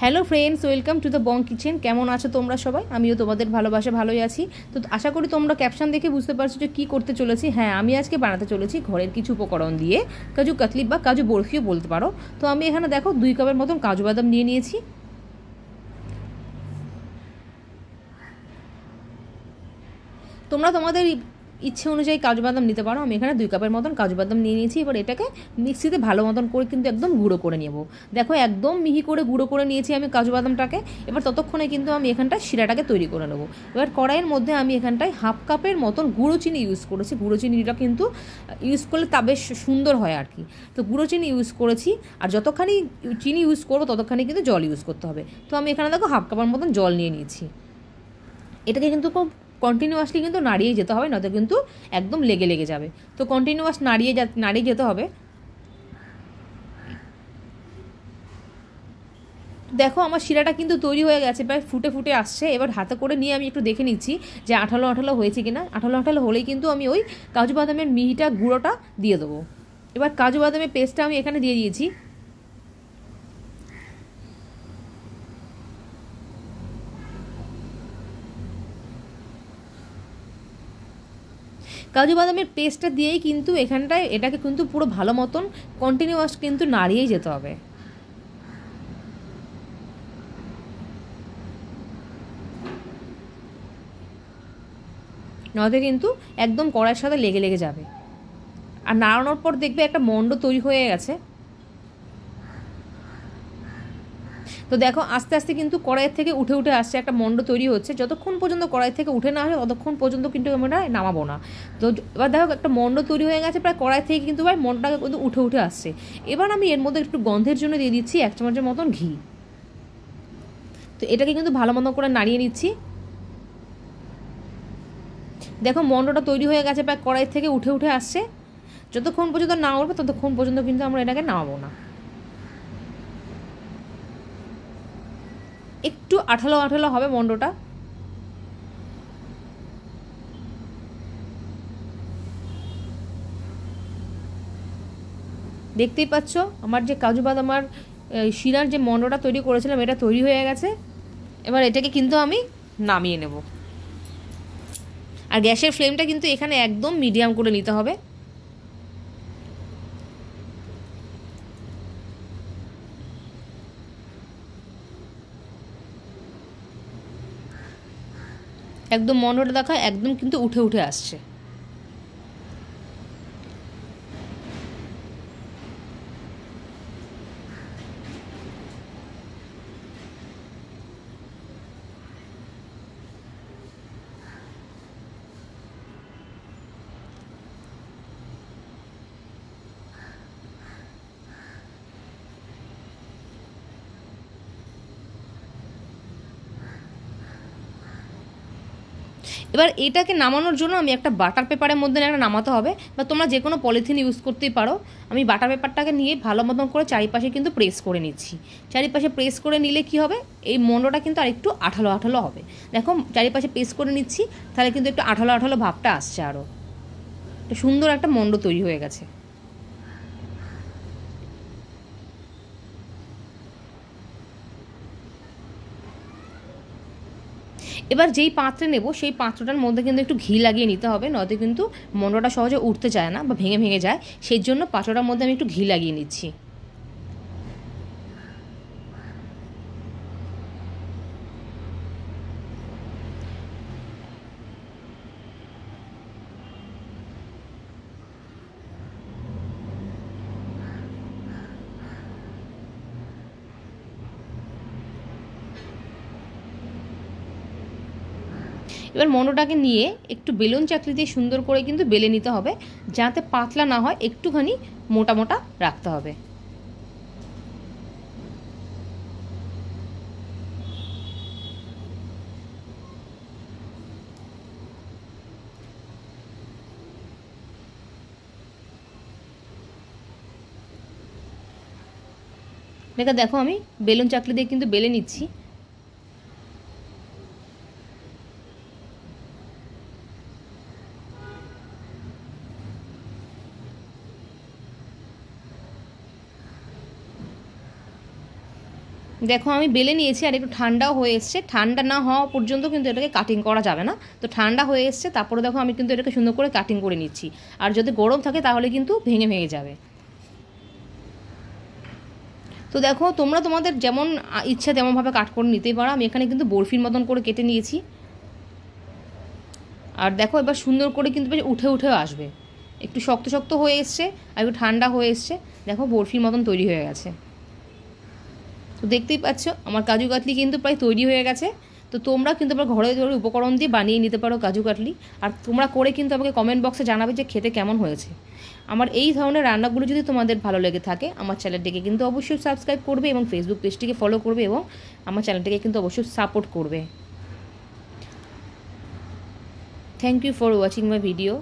Hello friends, welcome to the Bong kitchen. কেমন আছো তোমরা সবাই? আমিও তোমাদের ভালোবাসা ভালোই আছি। তো আশা করি তোমরা ক্যাপশন দেখে বুঝতে পারছো যে কী করতে চলেছি। হ্যাঁ, আমি আজকে বানাতে চলেছি ঘরের কিছু উপকরণ দিয়ে কাজু কাতলি বা কাজু বরফিও বলতে পারো। তো আমি এখানে দেখো 2 কাপের মতন কাজু বাদাম নিয়ে নিয়েছি। তোমরা তোমাদের ইচ্ছে অনুযায়ী কাজু বাদাম নিতে পারো। আমি এখানে 2 কাপের মতন কাজু বাদাম নিয়ে নিয়েছি। এবার এটাকে মিক্সিতে ভালো মতন করে কিন্তু একদম গুঁড়ো করে নেব। দেখো একদম মিহি করে গুঁড়ো করে নিয়েছি আমি কাজু বাদামটাকে। এবার ততক্ষণে কিন্তু আমি এখানটায় শিরাটাকে তৈরি করে নেবো। এবার কড়াইয়ের মধ্যে আমি এখানটায় 1/2 কাপের মতন গুঁড়ো চিনি ইউজ করেছি। গুঁড়ো চিনিটা কিন্তু ইউজ করলে তা বেশ সুন্দর হয় আর কি। তো গুঁড়ো চিনি ইউজ করেছি। আর যতখানি চিনি ইউজ করবো ততখানি কিন্তু জল ইউজ করতে হবে। তো আমি এখানে দেখো 1/2 কাপের মতন জল নিয়ে নিয়েছি। এটাকে কিন্তু খুব কন্টিনিউয়াসলি কিন্তু নাড়িয়ে যেতে হবে, নয়তো কিন্তু একদম লেগে লেগে যাবে। তো কন্টিনিউয়াস নাড়িয়ে যেতে হবে। দেখো আমার শিরাটা কিন্তু তৈরি হয়ে গেছে, প্রায় ফুটে ফুটে আসছে। এবার হাতে করে নিয়ে আমি একটু দেখে নিচ্ছি যে আঠালো আঠালো হয়েছে কিনা। আঠালো আঠালো হলেই কিন্তু আমি ওই কাজু বাদামের মিহিটা গুঁড়োটা দিয়ে দেবো। এবার কাজু বাদামের পেস্টটা আমি এখানে দিয়ে দিয়েছি। কাজু বাদামের পেস্টটা দিয়েই কিন্তু এখানটায় এটাকে কিন্তু পুরো ভালো মতন কন্টিনিউয়াস কিন্তু নাড়িয়েই যেতে হবে। নয়তো কিন্তু একদম কড়াইয়ের সাথে লেগে লেগে যাবে। আর নাড়ানোর পর দেখবে একটা মন্ড তৈরি হয়ে গেছে। তো দেখো আস্তে আস্তে কিন্তু কড়াইয়ের থেকে উঠে উঠে আসছে, একটা মন্ড তৈরি হচ্ছে। যতক্ষণ পর্যন্ত কড়াই থেকে উঠে না আসে ততক্ষণ পর্যন্ত কিন্তু আমরা নামাবো না। তো এবার দেখো একটা মন্ড তৈরি হয়ে গেছে, প্রায় কড়াই থেকে কিন্তু ভাই মন্ডটাকে কিন্তু উঠে উঠে আসছে। এবার আমি এর মধ্যে একটু গন্ধের জন্য দিয়ে দিচ্ছি 1 চামচের মতন ঘি। তো এটাকে কিন্তু ভালো মতো করে নাড়িয়ে নিচ্ছি। দেখো মন্ডটা তৈরি হয়ে গেছে, প্রায় কড়াই থেকে উঠে উঠে আসছে। যতক্ষণ পর্যন্ত না উঠবে ততক্ষণ পর্যন্ত কিন্তু আমরা এটাকে নামাবো না। একটু আঠালো আঠালো হবে মন্ডটা। দেখতেই পাচ্ছ আমার যে কাজু বাদাম আর শিরার যে মন্ডটা তৈরি করেছিলাম এটা তৈরি হয়ে গেছে। এবার এটাকে কিন্তু আমি নামিয়ে নেব। আর গ্যাসের ফ্লেমটা কিন্তু এখানে একদম মিডিয়াম করে নিতে হবে। একদম মন্ডটা দেখা একদম কিন্তু উঠে উঠে আসছে। এবার এটাকে নামানোর জন্য আমি একটা বাটার পেপারের মধ্যে একটা নামাতে হবে, বা তোমরা যে কোনো পলিথিন ইউজ করতেই পারো। আমি বাটার পেপারটাকে নিয়ে ভালো মতন করে চারিপাশে কিন্তু প্রেস করে নিচ্ছি। চারিপাশে প্রেস করে নিলে কি হবে, এই মন্ডটা কিন্তু আর একটু আঠালো আঠালো হবে। দেখো চারিপাশে প্রেস করে নিচ্ছি, তাহলে কিন্তু একটু আঠালো আঠালো ভাবটা আসছে। আরও সুন্দর একটা মন্ড তৈরি হয়ে গেছে। এবার যেই পাত্রে নেব সেই পাত্রটার মধ্যে কিন্তু একটু ঘি লাগিয়ে নিতে হবে, নয়তো কিন্তু মন্ডটা সহজে উঠতে চায় না বা ভেঙে ভেঙে যায়। সেই জন্য পাত্রটার মধ্যে আমি একটু ঘি লাগিয়ে নিচ্ছি। এবার মন্ডটাকে নিয়ে একটু বেলুন চাকলি দিয়ে সুন্দর করে কিন্তু বেলে নিতে হবে, যাতে পাতলা না হয়, একটুখানি মোটা মোটা রাখতে হবে। দেখো আমি বেলুন চাকলি দিয়ে কিন্তু বেলে নিচ্ছি। দেখো আমি বেলে নিয়েছি আর একটু ঠান্ডাও হয়ে এসছে। ঠান্ডা না হওয়া পর্যন্ত কিন্তু এটাকে কাটিং করা যাবে না। তো ঠান্ডা হয়ে এসছে, তারপরে দেখো আমি কিন্তু এটাকে সুন্দর করে কাটিং করে নিচ্ছি। আর যদি গরম থাকে তাহলে কিন্তু ভেঙে ভেঙে যাবে। তো দেখো তোমরা তোমাদের যেমন ইচ্ছা তেমনভাবে কাট করে নিতেই পারো। আমি এখানে কিন্তু বরফির মতন করে কেটে নিয়েছি। আর দেখো এবার সুন্দর করে কিন্তু বেশ উঠে উঠেও আসবে। একটু শক্ত শক্ত হয়ে এসছে আর একটু ঠান্ডা হয়ে এসছে। দেখো বরফির মতন তৈরি হয়ে গেছে। তো দেখতেই পাচ্ছ আমার কাজু কাটলি কিন্তু প্রায় তৈরি হয়ে গেছে। তো তোমরা কিন্তু আবার ঘরে ঘরে উপকরণ দিয়ে বানিয়ে নিতে পারো কাজু কাটলি। আর তোমরা করে কিন্তু আমাকে কমেন্ট বক্সে জানাবে যে খেতে কেমন হয়েছে। আমার এই ধরনের রান্নাগুলো যদি তোমাদের ভালো লেগে থাকে আমার চ্যানেলটিকে কিন্তু অবশ্যই সাবস্ক্রাইব করবে এবং ফেসবুক পেজটিকে ফলো করবে এবং আমার চ্যানেলটিকে কিন্তু অবশ্যই সাপোর্ট করবে। Thank you for watching my video.